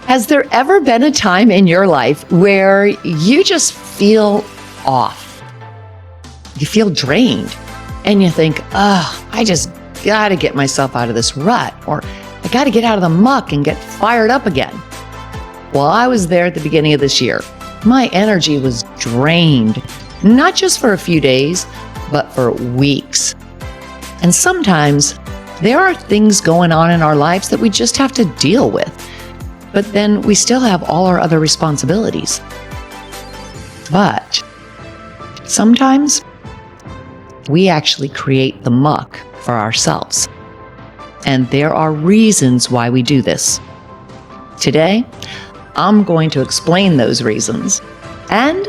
Has there ever been a time in your life where you just feel off? You feel drained and you think, I just got to get myself out of this rut, or I got to get out of the muck and get fired up again. Well, I was there at the beginning of this year. My energy was drained, not just for a few days, but for weeks. And sometimes there are things going on in our lives that we just have to deal with. But then we still have all our other responsibilities. But sometimes we actually create the muck for ourselves. And there are reasons why we do this. Today, I'm going to explain those reasons, and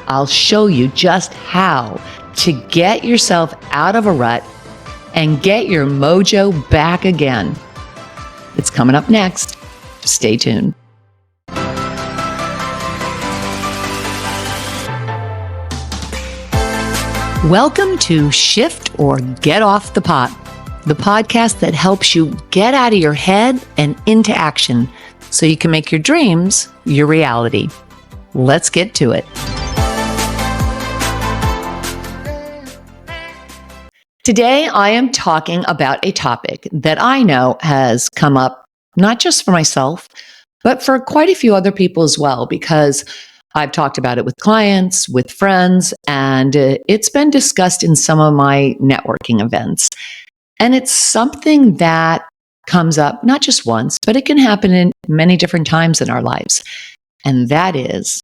I'll show you just how to get yourself out of a rut and get your mojo back again. It's coming up next. Stay tuned. Welcome to Shift or Get Off the Pot, the podcast that helps you get out of your head and into action so you can make your dreams your reality. Let's get to it. Today, I am talking about a topic that I know has come up not just for myself, but for quite a few other people as well, because I've talked about it with clients, with friends, and it's been discussed in some of my networking events. And it's something that comes up not just once, but it can happen in many different times in our lives. And that is,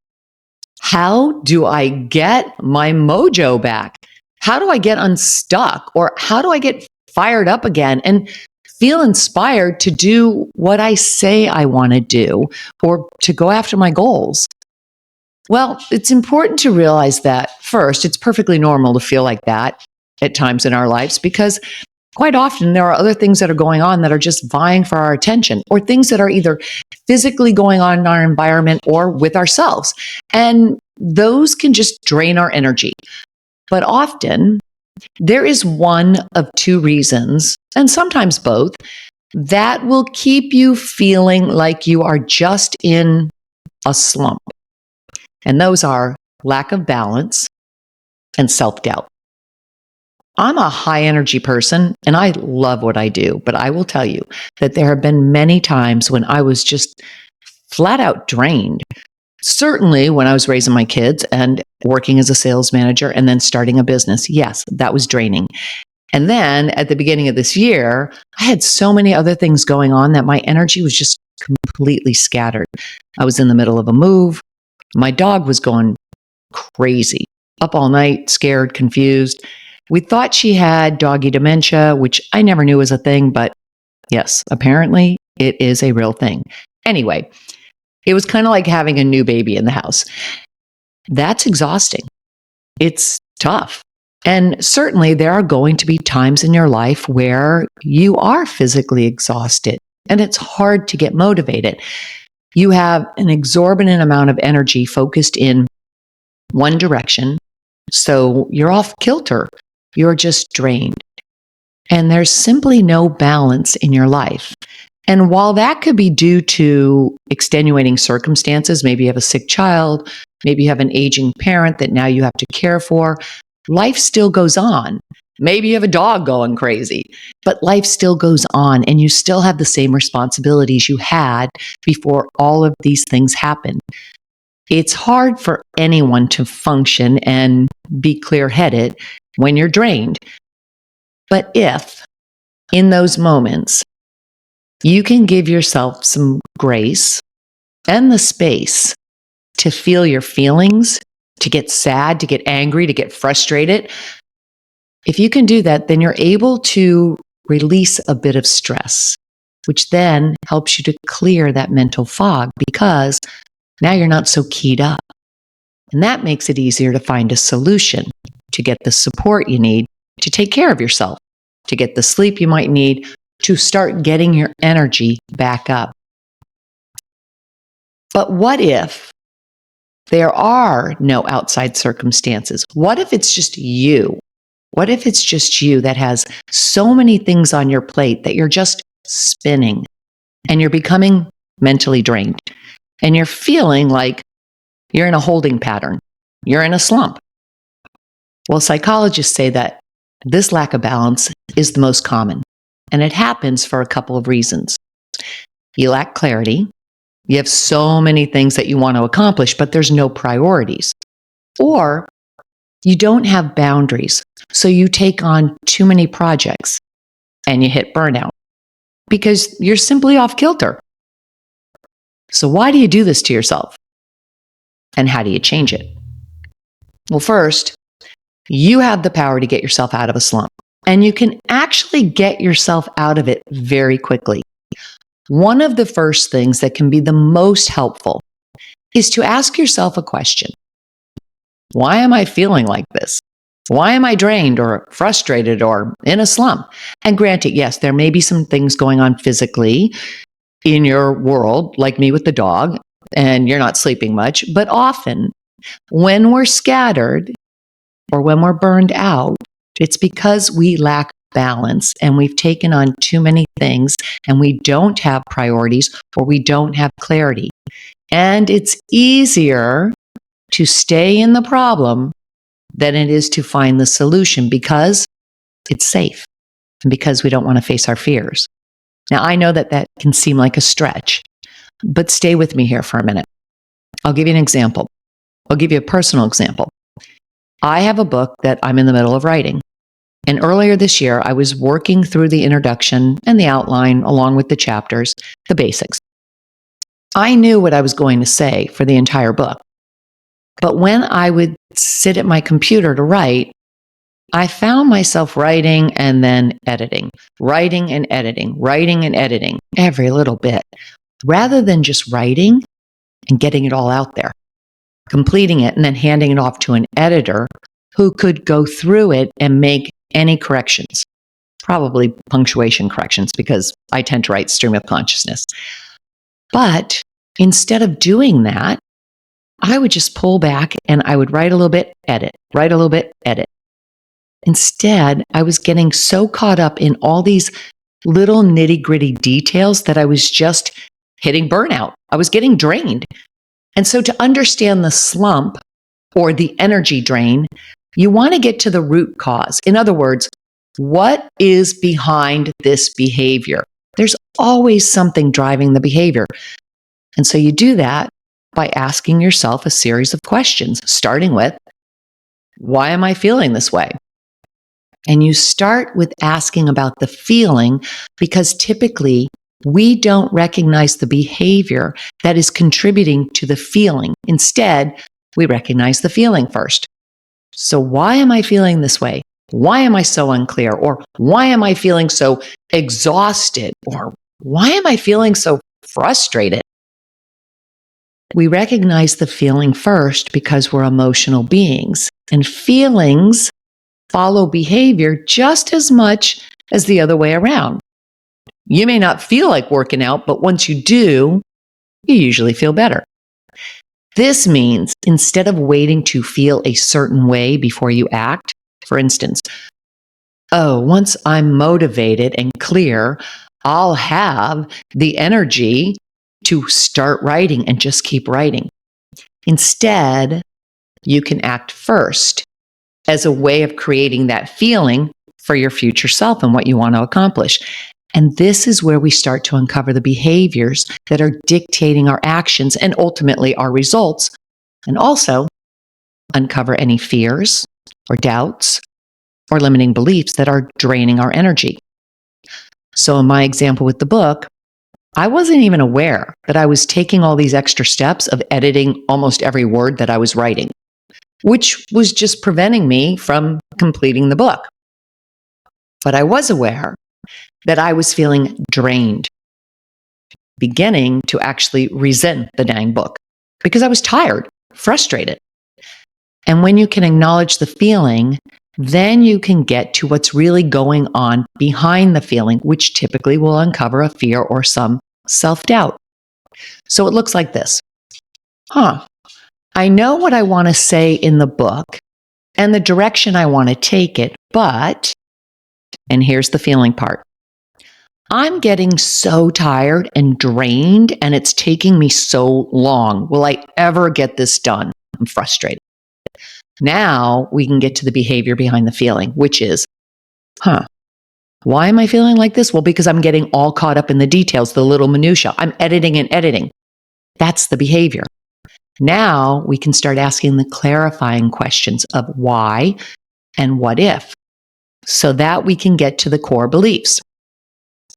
how do I get my mojo back? How do I get unstuck? Or how do I get fired up again and feel inspired to do what I say I want to do or to go after my goals? Well, it's important to realize that first, it's perfectly normal to feel like that at times in our lives, because quite often there are other things that are going on that are just vying for our attention, or things that are either physically going on in our environment or with ourselves. And those can just drain our energy. But often there is one of two reasons, and sometimes both, that will keep you feeling like you are just in a slump. And those are lack of balance and self-doubt. I'm a high energy person and I love what I do, but I will tell you that there have been many times when I was just flat out drained. Certainly when I was raising my kids and working as a sales manager and then starting a business. Yes, that was draining. And then at the beginning of this year, I had so many other things going on that my energy was just completely scattered. I was in the middle of a move. My dog was going crazy, up all night, scared, confused. We thought she had doggy dementia, which I never knew was a thing, but yes, apparently it is a real thing. Anyway, it was kind of like having a new baby in the house. That's exhausting. It's tough. And certainly there are going to be times in your life where you are physically exhausted and it's hard to get motivated. You have an exorbitant amount of energy focused in one direction, so you're off kilter. You're just drained. And there's simply no balance in your life. And while that could be due to extenuating circumstances, maybe you have a sick child, maybe you have an aging parent that now you have to care for, life still goes on. Maybe you have a dog going crazy, but life still goes on and you still have the same responsibilities you had before all of these things happened. It's hard for anyone to function and be clear-headed when you're drained. But if, in those moments, you can give yourself some grace and the space to feel your feelings, to get sad, to get angry, to get frustrated, if you can do that, then you're able to release a bit of stress, which then helps you to clear that mental fog because now you're not so keyed up. And that makes it easier to find a solution, to get the support you need to take care of yourself, to get the sleep you might need, to start getting your energy back up. But what if there are no outside circumstances? What if it's just you? What if it's just you that has so many things on your plate that you're just spinning and you're becoming mentally drained, and you're feeling like you're in a holding pattern. You're in a slump. Well, psychologists say that this lack of balance is the most common, and it happens for a couple of reasons. You lack clarity. You have so many things that you want to accomplish, but there's no priorities. Or you don't have boundaries, so you take on too many projects and you hit burnout because you're simply off kilter. So why do you do this to yourself? And how do you change it? Well, first, you have the power to get yourself out of a slump, and you can actually get yourself out of it very quickly. One of the first things that can be the most helpful is to ask yourself a question. Why am I feeling like this? Why am I drained or frustrated or in a slump? And granted, yes, there may be some things going on physically in your world, like me with the dog, and you're not sleeping much. But often, when we're scattered or when we're burned out, it's because we lack balance and we've taken on too many things and we don't have priorities or we don't have clarity. And it's easier to stay in the problem than it is to find the solution because it's safe and because we don't want to face our fears. Now, I know that that can seem like a stretch, but stay with me here for a minute. I'll give you an example. I'll give you a personal example. I have a book that I'm in the middle of writing. And earlier this year, I was working through the introduction and the outline along with the chapters, the basics. I knew what I was going to say for the entire book. But when I would sit at my computer to write, I found myself writing and then editing, writing and editing, writing and editing every little bit, rather than just writing and getting it all out there, completing it and then handing it off to an editor who could go through it and make any corrections, probably punctuation corrections, because I tend to write stream of consciousness. But instead of doing that, I would just pull back and I would write a little bit, edit, write a little bit, edit. Instead, I was getting so caught up in all these little nitty-gritty details that I was just hitting burnout. I was getting drained. And so to understand the slump or the energy drain, you want to get to the root cause. In other words, what is behind this behavior? There's always something driving the behavior. And so you do that by asking yourself a series of questions, starting with, why am I feeling this way? And you start with asking about the feeling because typically we don't recognize the behavior that is contributing to the feeling. Instead, we recognize the feeling first. So why am I feeling this way? Why am I so unclear? Or why am I feeling so exhausted? Or why am I feeling so frustrated? We recognize the feeling first because we're emotional beings, and feelings follow behavior just as much as the other way around. You may not feel like working out, but once you do, you usually feel better. This means instead of waiting to feel a certain way before you act, for instance, once I'm motivated and clear, I'll have the energy to start writing and just keep writing. Instead, you can act first as a way of creating that feeling for your future self and what you want to accomplish. And this is where we start to uncover the behaviors that are dictating our actions and ultimately our results, and also uncover any fears or doubts or limiting beliefs that are draining our energy. So in my example with the book, I wasn't even aware that I was taking all these extra steps of editing almost every word that I was writing, which was just preventing me from completing the book. But I was aware that I was feeling drained, beginning to actually resent the dang book because I was tired, frustrated. And when you can acknowledge the feeling, then you can get to what's really going on behind the feeling, which typically will uncover a fear or some self-doubt. So it looks like this. I know what I want to say in the book and the direction I want to take it, but, and here's the feeling part, I'm getting so tired and drained, and it's taking me so long. Will I ever get this done? I'm frustrated. Now we can get to the behavior behind the feeling, which is, why am I feeling like this? Well, because I'm getting all caught up in the details, the little minutia. I'm editing and editing. That's the behavior. Now we can start asking the clarifying questions of why and what if, so that we can get to the core beliefs.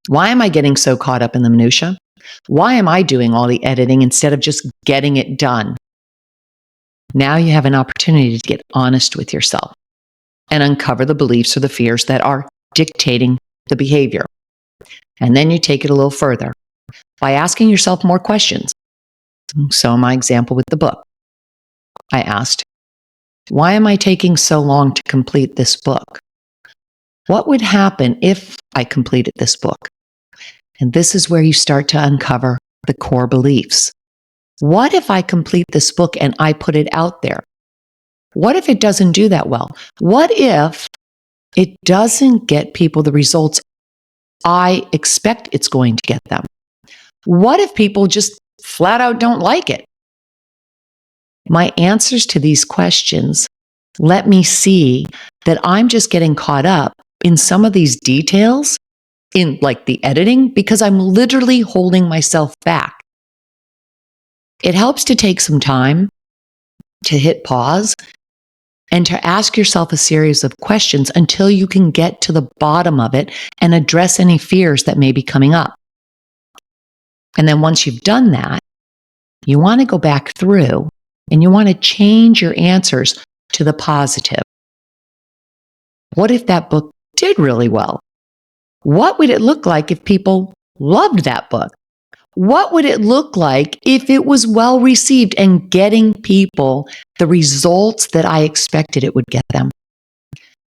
Why am I getting so caught up in the minutia? Why am I doing all the editing instead of just getting it done? Now you have an opportunity to get honest with yourself and uncover the beliefs or the fears that are dictating the behavior. And then you take it a little further by asking yourself more questions. So my example with the book, I asked, why am I taking so long to complete this book? What would happen if I completed this book? And this is where you start to uncover the core beliefs. What if I complete this book and I put it out there? What if it doesn't do that well? What if it doesn't get people the results I expect it's going to get them? What if people just flat out don't like it? My answers to these questions let me see that I'm just getting caught up in some of these details, in like the editing, because I'm literally holding myself back. It helps to take some time to hit pause and to ask yourself a series of questions until you can get to the bottom of it and address any fears that may be coming up. And then once you've done that, you want to go back through and you want to change your answers to the positive. What if that book did really well? What would it look like if people loved that book? What would it look like if it was well received and getting people the results that I expected it would get them?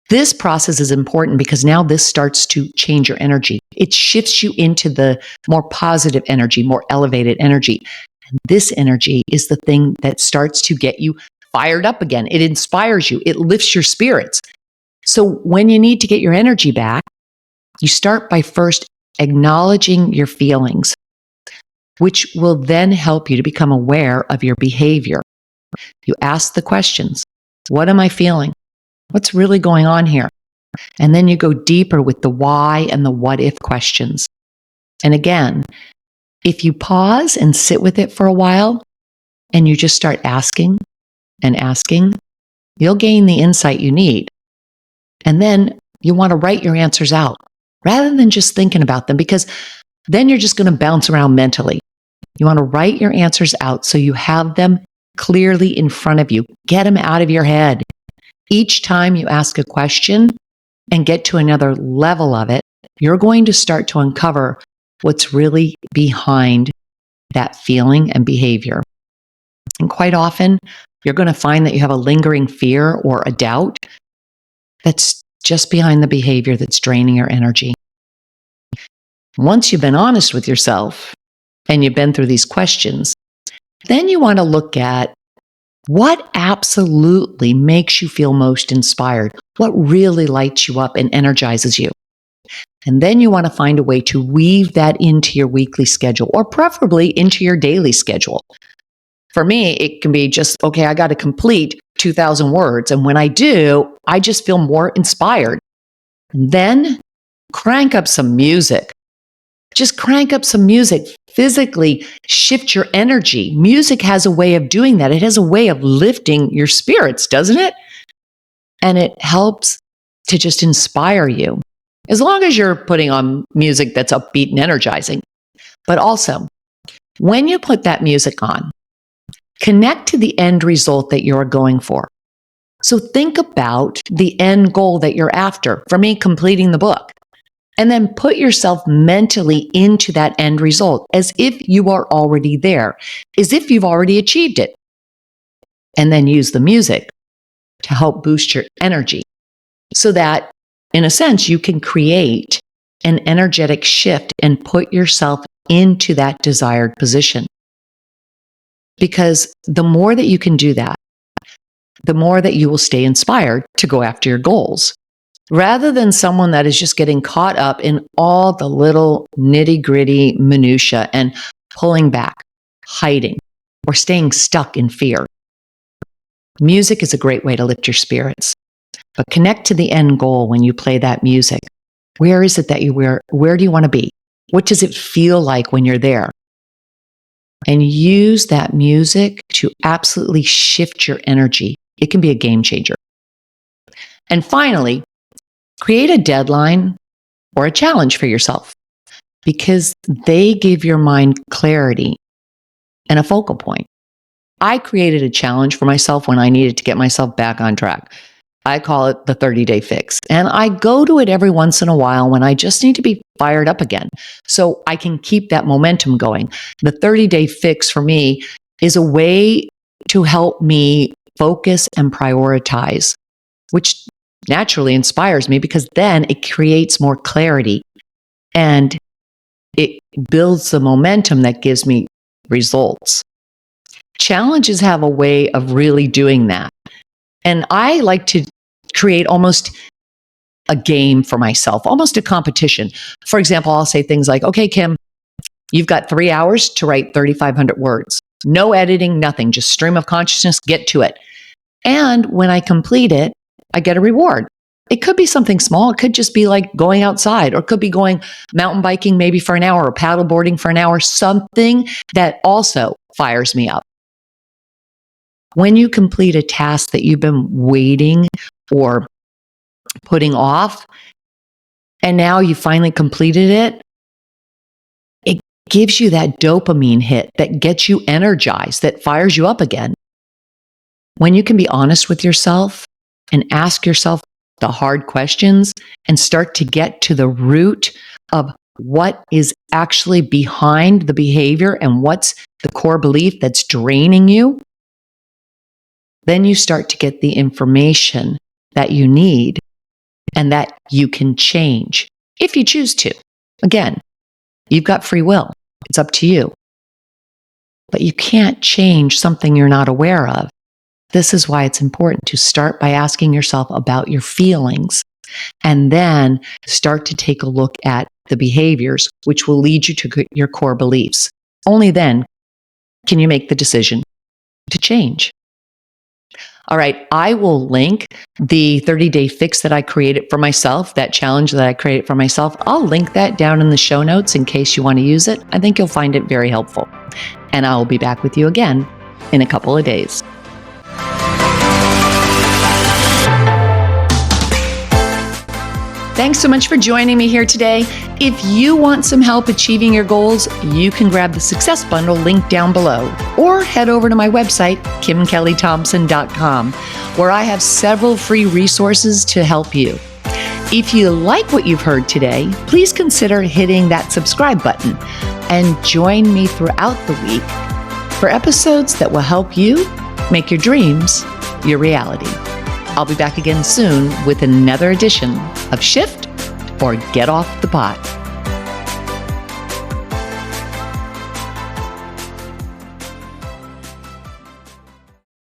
This process is important because now this starts to change your energy. It shifts you into the more positive energy, more elevated energy. And this energy is the thing that starts to get you fired up again. It inspires you. It lifts your spirits. So when you need to get your energy back, you start by first acknowledging your feelings, which will then help you to become aware of your behavior. You ask the questions. What am I feeling? What's really going on here? And then you go deeper with the why and the what if questions. And again, if you pause and sit with it for a while and you just start asking and asking, you'll gain the insight you need. And then you want to write your answers out rather than just thinking about them, because then you're just going to bounce around mentally. You want to write your answers out so you have them clearly in front of you. Get them out of your head. Each time you ask a question and get to another level of it, you're going to start to uncover what's really behind that feeling and behavior. And quite often, you're going to find that you have a lingering fear or a doubt that's just behind the behavior that's draining your energy. Once you've been honest with yourself and you've been through these questions, then you want to look at what absolutely makes you feel most inspired, what really lights you up and energizes you. And then you want to find a way to weave that into your weekly schedule, or preferably into your daily schedule. For me, it can be just, okay, I got to complete 2,000 words. And when I do, I just feel more inspired. And then crank up some music. Just crank up some music. Physically shift your energy. Music has a way of doing that. It has a way of lifting your spirits, doesn't it? And it helps to just inspire you, as long as you're putting on music that's upbeat and energizing. But also, when you put that music on, connect to the end result that you're going for. So think about the end goal that you're after. For me, completing the book. And then put yourself mentally into that end result as if you are already there, as if you've already achieved it. And then use the music to help boost your energy so that, in a sense, you can create an energetic shift and put yourself into that desired position. Because the more that you can do that, the more that you will stay inspired to go after your goals. rather than someone that is just getting caught up in all the little nitty-gritty minutia and pulling back, hiding, or staying stuck in fear. Music is a great way to lift your spirits, but connect to the end goal when you play that music. Where is it that where do you want to be? What does it feel like when you're there? And use that music to absolutely shift your energy. It can be a game changer. And finally, create a deadline or a challenge for yourself because they give your mind clarity and a focal point. I created a challenge for myself when I needed to get myself back on track. I call it the 30-day fix. And I go to it every once in a while when I just need to be fired up again so I can keep that momentum going. The 30-day fix for me is a way to help me focus and prioritize, which naturally inspires me because then it creates more clarity and it builds the momentum that gives me results. Challenges have a way of really doing that. And I like to create almost a game for myself, almost a competition. For example, I'll say things like, okay, Kim, you've got 3 hours to write 3,500 words. No editing, nothing, just stream of consciousness, get to it. And when I complete it, I get a reward. It could be something small. It could just be like going outside, or it could be going mountain biking maybe for an hour or paddle boarding for an hour, something that also fires me up. When you complete a task that you've been waiting or putting off, and now you finally completed it, it gives you that dopamine hit that gets you energized, that fires you up again. When you can be honest with yourself and ask yourself the hard questions and start to get to the root of what is actually behind the behavior and what's the core belief that's draining you, then you start to get the information that you need and that you can change if you choose to. Again, you've got free will. It's up to you. But you can't change something you're not aware of. This is why it's important to start by asking yourself about your feelings and then start to take a look at the behaviors, which will lead you to your core beliefs. Only then can you make the decision to change. All right, I will link the 30-day fix that I created for myself, that challenge that I created for myself. I'll link that down in the show notes in case you want to use it. I think you'll find it very helpful. And I will be back with you again in a couple of days. Thanks so much for joining me here today. If you want some help achieving your goals, you can grab the Success Bundle link down below or head over to my website, kimkellythompson.com, where I have several free resources to help you. If you like what you've heard today, please consider hitting that subscribe button and join me throughout the week for episodes that will help you make your dreams your reality. I'll be back again soon with another edition of Shift or Get Off the Pot.